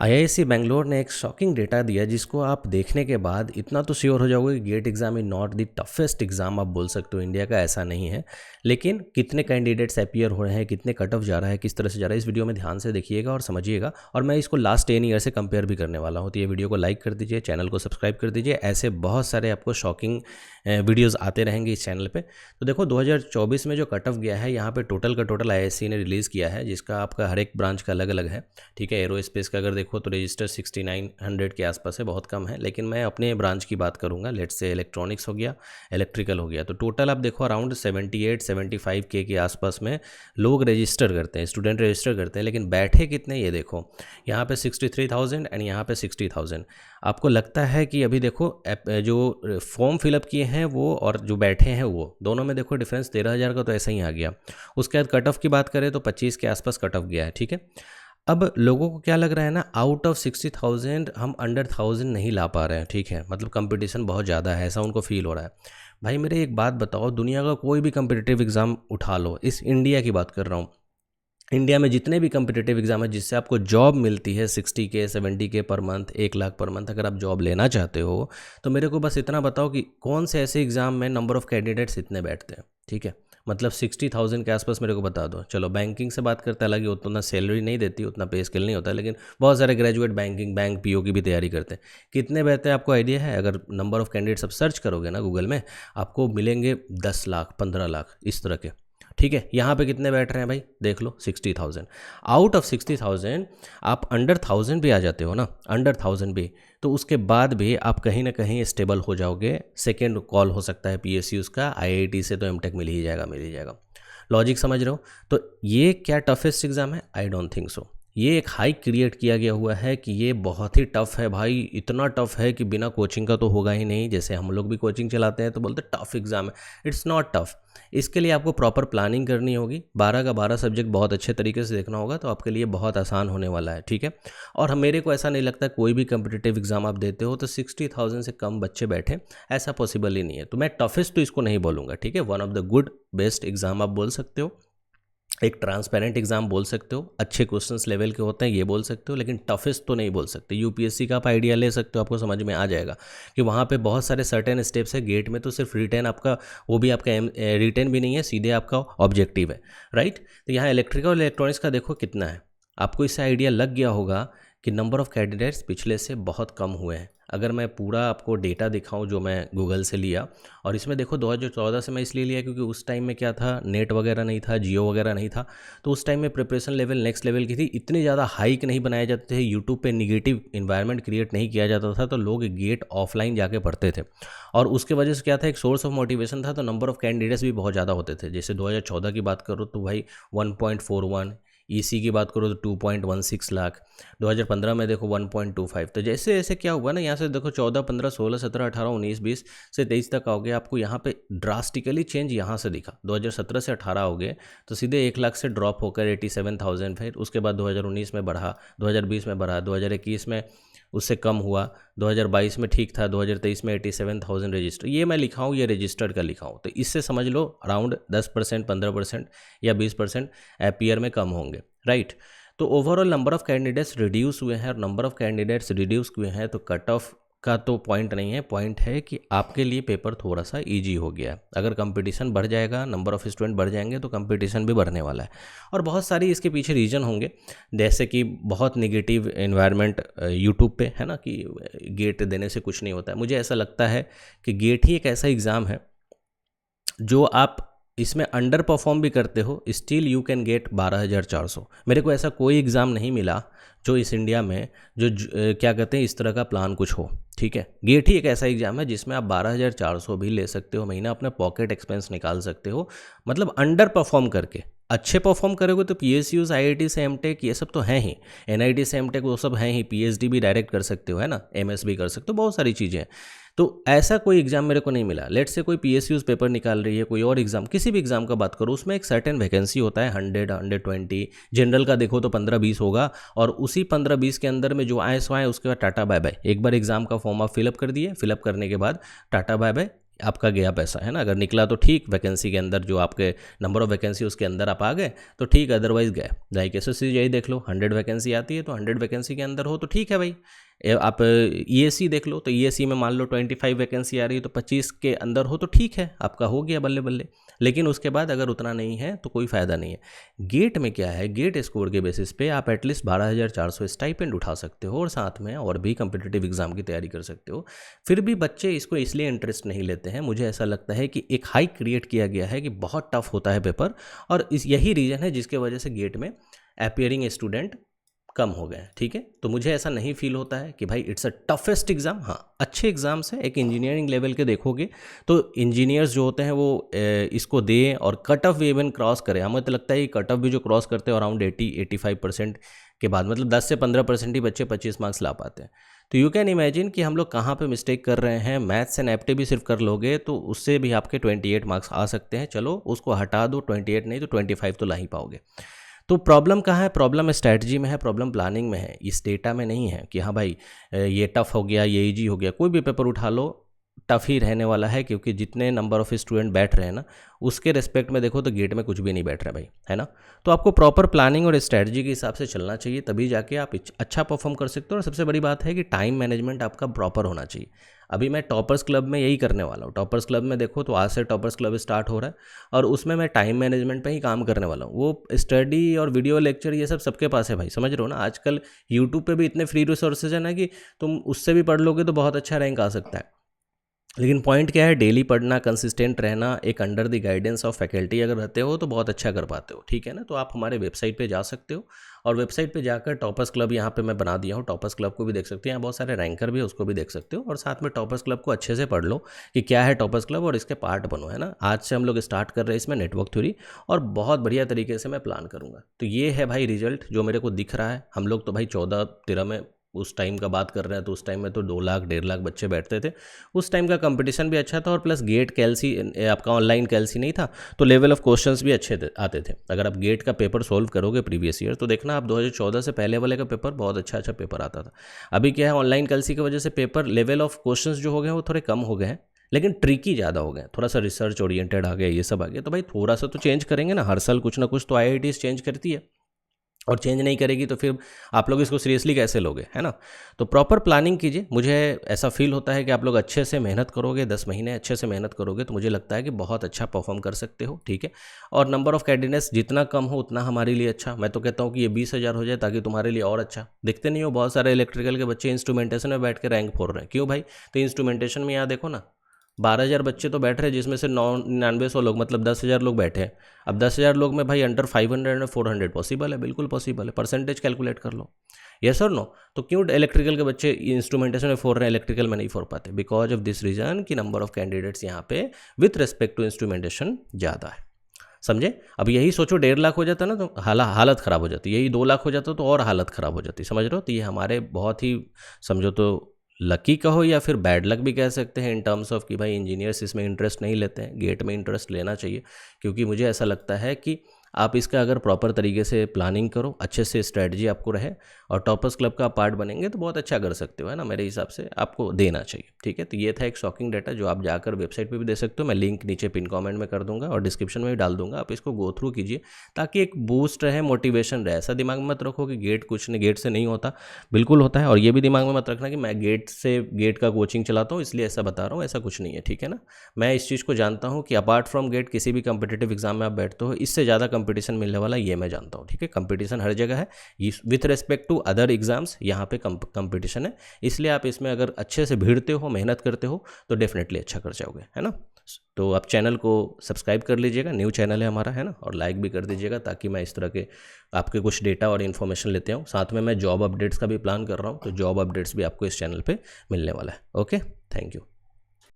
IISc Bangalore ने एक shocking data दिया जिसको आप देखने के बाद इतना तो श्योर हो जाओगे कि GATE exam is not the toughest exam आप बोल सकते हो इंडिया का, ऐसा नहीं है। लेकिन कितने कैंडिडेट्स अपीयर हो रहे हैं, कितने कट ऑफ जा रहा है, किस तरह से जा रहा है, इस वीडियो में ध्यान से देखिएगा और समझिएगा। और मैं इसको लास्ट 10 ईयर से कंपेयर भी करने वाला हूँ। तो ये वीडियो को लाइक कर दीजिए, चैनल को सब्सक्राइब कर दीजिए। ऐसे बहुत सारे आपको शॉकिंग वीडियोज़ आते रहेंगे इस चैनल पर। तो देखो 2024 में जो कट ऑफ गया है, यहाँ पर टोटल का टोटल आईआईएससी ने रिलीज़ किया है, जिसका आपका हर एक ब्रांच का अलग अलग है। ठीक है, एरोस्पेस का अगर देखो तो रजिस्टर 6900 के आसपास है, बहुत कम है। लेकिन मैं अपने ब्रांच की बात करूंगा, लेट्स से इलेक्ट्रॉनिक्स हो गया, इलेक्ट्रिकल हो गया, तो टोटल आप देखो अराउंड 78-75 के आसपास में लोग रजिस्टर करते हैं, स्टूडेंट रजिस्टर करते हैं। लेकिन बैठे कितने ये देखो, यहाँ पे 63,000 एंड यहाँ पे 60,000। आपको लगता है कि अभी देखो जो फॉर्म फिलअप किए हैं वो और जो बैठे हैं वो दोनों में देखो डिफरेंस 13,000 का तो ऐसा ही आ गया। उसके बाद कट ऑफ की बात करें तो 25 के आसपास कट ऑफ गया है। ठीक है, अब लोगों को क्या लग रहा है ना, आउट ऑफ 60,000 हम अंडर 1000 नहीं ला पा रहे हैं। ठीक है, मतलब कंपटीशन बहुत ज़्यादा है, ऐसा उनको फील हो रहा है। भाई मेरे एक बात बताओ, दुनिया का कोई भी कम्पिटिटिव एग्ज़ाम उठा लो, इस इंडिया की बात कर रहा हूँ, इंडिया में जितने भी कम्पिटिटिव एग्जाम है जिससे आपको जॉब मिलती है 60K 70K per month, 1 lakh per month, अगर आप जॉब लेना चाहते हो तो मेरे को बस इतना बताओ कि कौन से ऐसे एग्जाम में नंबर ऑफ़ कैंडिडेट्स इतने बैठते हैं। ठीक है, मतलब 60,000 के आसपास मेरे को बता दो। चलो बैंकिंग से बात करते, हालांकि उतना सैलरी नहीं देती, उतना पे स्केल नहीं होता, लेकिन बहुत सारे ग्रेजुएट बैंकिंग, बैंक, पीओ की भी तैयारी करते हैं। कितने बैठते हैं आपको आइडिया है? अगर नंबर ऑफ़ कैंडिडेट्स आप सर्च करोगे ना गूगल में, आपको मिलेंगे 10 लाख 15 लाख इस तरह के। ठीक है, यहाँ पे कितने बैठ रहे हैं भाई, देख लो 60,000। आउट ऑफ 60,000 आप अंडर 1000 भी आ जाते हो ना, अंडर 1000 भी, तो उसके बाद भी आप कहीं ना कहीं स्टेबल हो जाओगे। सेकेंड कॉल हो सकता है पीएसयूज़ का, आईआईटी से तो एमटेक मिल ही जाएगा, मिल ही जाएगा। लॉजिक समझ रहे हो? तो ये क्या टफेस्ट एग्ज़ाम है? I don't think so. ये एक हाइक क्रिएट किया गया हुआ है कि ये बहुत ही टफ़ है भाई, इतना टफ़ है कि बिना कोचिंग का तो होगा ही नहीं। जैसे हम लोग भी कोचिंग चलाते हैं तो बोलते हैं टफ़ एग्ज़ाम है, इट्स नॉट टफ़। इसके लिए आपको प्रॉपर प्लानिंग करनी होगी, 12 का 12 सब्जेक्ट बहुत अच्छे तरीके से देखना होगा, तो आपके लिए बहुत आसान होने वाला है। ठीक है, और मेरे को ऐसा नहीं लगता कोई भी कम्पिटिटिव एग्ज़ाम आप देते हो तो 60,000 से कम बच्चे बैठे, ऐसा पॉसिबल ही नहीं है। तो मैं टफेस्ट तो इसको नहीं बोलूँगा। ठीक है, one of the good best exam आप बोल सकते हो, एक ट्रांसपेरेंट एग्जाम बोल सकते हो, अच्छे क्वेश्चंस लेवल के होते हैं ये बोल सकते हो, लेकिन टफेस्ट तो नहीं बोल सकते। यूपीएससी का आप आइडिया ले सकते हो, आपको समझ में आ जाएगा कि वहाँ पे बहुत सारे सर्टेन स्टेप्स है। गेट में तो सिर्फ रिटेन आपका, वो भी आपका रिटेन भी नहीं है, सीधे आपका ऑब्जेक्टिव है, राइट। तो यहाँ इलेक्ट्रिकल और इलेक्ट्रॉनिक्स का देखो कितना है, आपको इससे आइडिया लग गया होगा कि नंबर ऑफ़ कैंडिडेट्स पिछले से बहुत कम हुए हैं। अगर मैं पूरा आपको डेटा दिखाऊं जो मैं गूगल से लिया, और इसमें देखो 2014 से मैं इसलिए लिया क्योंकि उस टाइम में क्या था, नेट वगैरह नहीं था, जियो वगैरह नहीं था, तो उस टाइम में प्रिपरेशन लेवल नेक्स्ट लेवल की थी। इतने ज़्यादा हाइक नहीं बनाए जाते थे, यूट्यूब पे निगेटिव इन्वायरमेंट क्रिएट नहीं किया जाता था, तो लोग गेट ऑफलाइन जाके पढ़ते थे। और उसके वजह से क्या था, एक सोर्स ऑफ मोटिवेशन था, तो नंबर ऑफ़ कैंडिडेट्स भी बहुत ज़्यादा होते थे। जैसे 2014 की बात करो तो भाई 1.41, ईसी की बात करो तो 2.16 लाख, 2015 में देखो 1.25। तो जैसे जैसे क्या हुआ ना, यहाँ से देखो 14, 15, 16, 17, 18, 19, 20 से 23 तक आओगे, आपको यहाँ पे ड्रास्टिकली चेंज यहाँ से दिखा। 2017 से 18 हो गए तो सीधे 1 लाख से ड्रॉप होकर 87,000, फिर उसके बाद 2019 में बढ़ा, 2020 में बढ़ा, 2021 में उससे कम हुआ, 2022 में ठीक था, 2023 में 87,000 रजिस्टर। ये मैं लिखा हूँ, ये रजिस्टर्ड का लिखा हूँ, तो इससे समझ लो अराउंड 10%, 15% या 20% अपीयर में कम होंगे, राइट। तो overall number of candidates reduce हुए हैं, और नंबर ऑफ़ कैंडिडेट्स रिड्यूस हुए हैं तो कट ऑफ का तो पॉइंट नहीं है, पॉइंट है कि आपके लिए पेपर थोड़ा सा इजी हो गया है। अगर कंपटीशन बढ़ जाएगा, नंबर ऑफ़ स्टूडेंट बढ़ जाएंगे तो कंपटीशन भी बढ़ने वाला है। और बहुत सारी इसके पीछे रीज़न होंगे, जैसे कि बहुत निगेटिव एनवायरनमेंट यूट्यूब पे है ना, कि गेट देने से कुछ नहीं होता है। मुझे ऐसा लगता है कि गेट ही एक ऐसा एग्ज़ाम है जो आप इसमें अंडर परफॉर्म भी करते हो, स्टिल यू कैन गेट 12,400। मेरे को ऐसा कोई एग्ज़ाम नहीं मिला जो इस इंडिया में जो क्या कहते हैं इस तरह का प्लान कुछ हो। ठीक है, गेट ही एक ऐसा एग्ज़ाम है जिसमें आप 12,400 भी ले सकते हो महीना, अपना पॉकेट एक्सपेंस निकाल सकते हो, मतलब अंडर परफॉर्म करके। अच्छे परफॉर्म करोगे तो पीएसयूज, आईआईटी से एमटेक ये सब तो हैं ही, एनआईटी से एमटेक वो सब हैं ही, पीएचडी भी डायरेक्ट कर सकते हो, है ना, एमएस भी कर सकते हो, बहुत सारी चीज़ें हैं। तो ऐसा कोई एग्ज़ाम मेरे को नहीं मिला। लेट से कोई पीएसयूज पेपर निकाल रही है, कोई और एग्ज़ाम, किसी भी एग्ज़ाम का बात करो, उसमें एक सर्टेन वैकेंसी होता है, 100, 120। जनरल का देखो तो 15-20 होगा, और उसी 15-20 के अंदर में जो आए सो आए, उसके बाद टाटा बाय बाय। एक बार एग्ज़ाम का फॉर्म आप फिलअप कर दिए, फिलअप करने के बाद टाटा बाय बाय, आपका गया पैसा, है ना। अगर निकला तो ठीक, वैकेंसी के अंदर जो आपके नंबर ऑफ वैकेंसी उसके अंदर आप आ गए तो ठीक, अदरवाइज गए। लाइक एसएससी यही देख लो, 100 वैकेंसी आती है तो 100 वैकेंसी के अंदर हो तो ठीक है भाई। आप ईएससी देख लो, तो ईएससी में मान लो 25 वैकेंसी आ रही है तो 25 के अंदर हो तो ठीक है, आपका हो गया बल्ले बल्ले। लेकिन उसके बाद अगर उतना नहीं है तो कोई फ़ायदा नहीं है। गेट में क्या है, गेट स्कोर के बेसिस पे आप एटलीस्ट 12,400 स्टाइपेंड उठा सकते हो और साथ में और भी कम्पिटिटिव एग्जाम की तैयारी कर सकते हो। फिर भी बच्चे इसको इसलिए इंटरेस्ट नहीं लेते हैं, मुझे ऐसा लगता है कि एक हाइक क्रिएट किया गया है कि बहुत टफ होता है पेपर, और यही रीज़न है जिसके वजह से गेट में अपियरिंग स्टूडेंट कम हो गए। ठीक है, तो मुझे ऐसा नहीं फील होता है कि भाई इट्स अ टफेस्ट एग्ज़ाम। हाँ, अच्छे एग्ज़ाम्स हैं, एक इंजीनियरिंग लेवल के देखोगे तो इंजीनियर्स जो होते हैं वो इसको दें और कट ऑफ भी इवन क्रॉस करें। हमें तो लगता है कि कट ऑफ भी जो क्रॉस करते हैं अराउंड 80-85% के बाद, मतलब 10 से 15% ही बच्चे 25 मार्क्स ला पाते हैं। तो यू कैन इमेजिन कि हम लोग कहाँ पे मिस्टेक कर रहे हैं। मैथ्स एंड एप्टी भी सिर्फ कर लोगे तो उससे भी आपके 28 मार्क्स आ सकते हैं। चलो उसको हटा दो, 28 नहीं तो 25 तो ला ही पाओगे। तो प्रॉब्लम कहाँ है? प्रॉब्लम स्ट्रैटेजी में है, प्रॉब्लम प्लानिंग में है, इस डेटा में नहीं है कि हाँ भाई ये टफ हो गया, ये इजी हो गया। कोई भी पेपर उठा लो टफ ही रहने वाला है, क्योंकि जितने नंबर ऑफ स्टूडेंट बैठ रहे हैं ना उसके रिस्पेक्ट में देखो तो गेट में कुछ भी नहीं बैठ रहा भाई, है ना। तो आपको प्रॉपर प्लानिंग और स्ट्रैटेजी के हिसाब से चलना चाहिए, तभी जाके आप अच्छा परफॉर्म कर सकते हो। और सबसे बड़ी बात है कि टाइम मैनेजमेंट आपका प्रॉपर होना चाहिए। अभी मैं टॉपर्स क्लब में यही करने वाला हूँ। टॉपर्स क्लब में देखो तो आज से टॉपर्स क्लब स्टार्ट हो रहा है और उसमें मैं टाइम मैनेजमेंट पे ही काम करने वाला हूँ। वो स्टडी और वीडियो लेक्चर ये सब सबके पास है भाई, समझ रहे हो ना। आजकल यूट्यूब पे भी इतने फ्री रिसोर्सेज है ना कि तुम उससे भी पढ़ लोगे तो बहुत अच्छा रैंक आ सकता है। लेकिन पॉइंट क्या है, डेली पढ़ना, कंसिस्टेंट रहना, एक under the guidance of faculty अगर रहते हो तो बहुत अच्छा कर पाते हो। ठीक है ना। तो आप हमारे वेबसाइट पे जा सकते हो और वेबसाइट पे जाकर टॉपर्स क्लब यहाँ पे मैं बना दिया हूँ, टॉपर्स क्लब को भी देख सकते हो। यहाँ बहुत सारे रैंकर भी है, उसको भी देख सकते हो। और साथ में टॉपर्स क्लब को अच्छे से पढ़ लो कि क्या है टॉपर्स क्लब और इसके पार्ट बनो, है ना। आज से हम लोग स्टार्ट कर रहे हैं इसमें नेटवर्क थ्योरी और बहुत बढ़िया तरीके से मैं प्लान करूँगा। तो ये है भाई रिजल्ट जो मेरे को दिख रहा है। हम लोग तो भाई 14-13 में उस टाइम का बात कर रहे हैं तो उस टाइम में तो 2 लाख 1.5 लाख बच्चे बैठते थे। उस टाइम का कंपटीशन भी अच्छा था और प्लस गेट कैलसी आपका ऑनलाइन कैलसी नहीं था तो लेवल ऑफ क्वेश्चंस भी अच्छे आते थे। अगर आप गेट का पेपर सोल्व करोगे प्रीवियस ईयर तो देखना आप 2014 से पहले वाले का पेपर बहुत अच्छा पेपर आता था। अभी क्या है, ऑनलाइन कैलसी की वजह से पेपर लेवल ऑफ क्वेश्चंस जो हो गए वो थोड़े कम हो गए हैं, लेकिन ट्रिकी ज़्यादा हो गए, थोड़ा सा रिसर्च ओरिएंटेड आ गया, ये सब आ गया। तो भाई थोड़ा सा तो चेंज करेंगे ना, हर साल कुछ ना कुछ तो IITs चेंज करती है और चेंज नहीं करेगी तो फिर आप लोग इसको सीरियसली कैसे लोगे, है ना। तो प्रॉपर प्लानिंग कीजिए। मुझे ऐसा फील होता है कि आप लोग अच्छे से मेहनत करोगे, 10 महीने अच्छे से मेहनत करोगे तो मुझे लगता है कि बहुत अच्छा परफॉर्म कर सकते हो। ठीक है, और नंबर ऑफ कैंडिडेट्स जितना कम हो उतना हमारे लिए अच्छा। मैं तो कहता हूँ कि ये 20,000 हो जाए ताकि तुम्हारे लिए और अच्छा। दिखते नहीं हो बहुत सारे इलेक्ट्रिकल के बच्चे इंस्ट्रूमेंटेशन में बैठ के रैंक फोड़ रहे हैं, क्यों भाई? तो इंस्ट्रूमेंटेशन में यहाँ देखो ना 12,000 बच्चे तो बैठ रहे हैं जिसमें से 99 लोग, मतलब 10,000 लोग बैठे हैं। अब 10,000 लोग में भाई अंडर 500 और 400 पॉसिबल है, बिल्कुल पॉसिबल है। परसेंटेज कैलकुलेट कर लो, यस और नो। तो क्यों इलेक्ट्रिकल के बच्चे इंस्ट्रूमेंटेशन में फोड़ रहे हैं, इलेक्ट्रिकल में नहीं फोड़ पाते? बिकॉज ऑफ दिस रीजन कि नंबर ऑफ कैंडिडेट्स यहाँ पे विथ रिस्पेक्ट टू इंस्ट्रूमेंटेशन ज़्यादा है, समझे। अब यही सोचो 1.5 लाख हो जाता ना तो हालत ख़राब हो जाती, यही 2 लाख हो जाता तो और हालत ख़राब हो जाती, समझ रहे हो। तो ये हमारे बहुत ही समझो तो लकी कहो या फिर बैड लक भी कह सकते हैं इन टर्म्स ऑफ कि भाई इंजीनियर्स इसमें इंटरेस्ट नहीं लेते हैं। गेट में इंटरेस्ट लेना चाहिए, क्योंकि मुझे ऐसा लगता है कि आप इसका अगर प्रॉपर तरीके से प्लानिंग करो, अच्छे से स्ट्रेटजी आपको रहे और टॉपर्स क्लब का पार्ट बनेंगे तो बहुत अच्छा कर सकते हो, है ना। मेरे हिसाब से आपको देना चाहिए। ठीक है, तो ये था एक शॉकिंग डाटा जो आप जाकर वेबसाइट पे भी दे सकते हो। मैं लिंक नीचे पिन कमेंट में कर दूंगा और डिस्क्रिप्शन में भी डाल दूंगा। आप इसको गो थ्रू कीजिए ताकि एक बूस्ट रहे, मोटिवेशन रहे। ऐसा दिमाग में मत रखो कि गेट कुछ नहीं, गेट से नहीं होता, बिल्कुल होता है। और ये भी दिमाग में मत रखना कि मैं गेट का कोचिंग चलाता हूँ इसलिए ऐसा बता रहा हूँ, ऐसा कुछ नहीं है। ठीक है ना, मैं इस चीज़ को जानता हूँ कि अपार्ट फ्रॉम गेट किसी भी कम्पिटेटिव एग्जाम में आप बैठते हो इससे ज़्यादा कंपटीशन मिलने वाला ये मैं जानता हूँ। ठीक है, कंपटीशन हर जगह है, with respect to other exams यहाँ पे कंपटीशन है, इसलिए आप इसमें अगर अच्छे से भिड़ते हो, मेहनत करते हो तो डेफिनेटली अच्छा कर जाओगे, है ना। तो आप चैनल को सब्सक्राइब कर लीजिएगा, न्यू चैनल है हमारा, है ना, और लाइक भी कर दीजिएगा ताकि मैं इस तरह के आपके कुछ डेटा और इन्फॉर्मेशन लेते हूँ। साथ में मैं जॉब अपडेट्स का भी प्लान कर रहा हूँ, तो जॉब अपडेट्स भी आपको इस चैनल पे मिलने वाला है। Okay, thank you.